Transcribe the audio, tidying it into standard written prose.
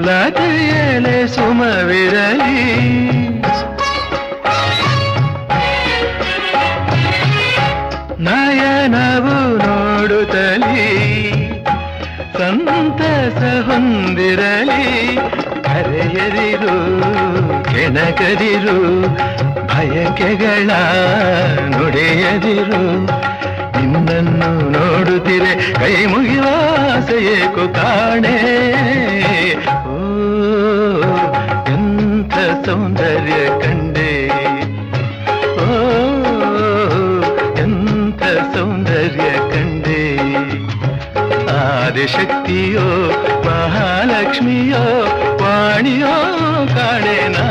ಲತೆಯಲೆ ಸುಮವಿರಲಿ ನಯನವು ನೋಡುತ್ತಲಿ ಸಂತಸ ಹೊಂದಿರಲಿ ಕರೆಯದಿರು ಕೆಣಕದಿರು ಬಯಕೆಗಳ ನುಡಿಯದಿರು ನಿನ್ನನ್ನು ನೋಡುತ್ತಿರೆ ಕೈ ಮುಗಿಯುವ ಆಸೆಯೇಕೋ ಕಾಣೆ ಓ ಎಂಥ ಸೌಂದರ್ಯ ಕಂಡೆ ಓ ಎಂಥ ಸೌಂದರ್ಯ ಕಂಡೆ ಆದಿಶಕ್ತಿಯೋ ಮಹಾಲಕ್ಷ್ಮಿಯೋ ವಾಣಿಯೋ ಕಾಣೆ ನಾ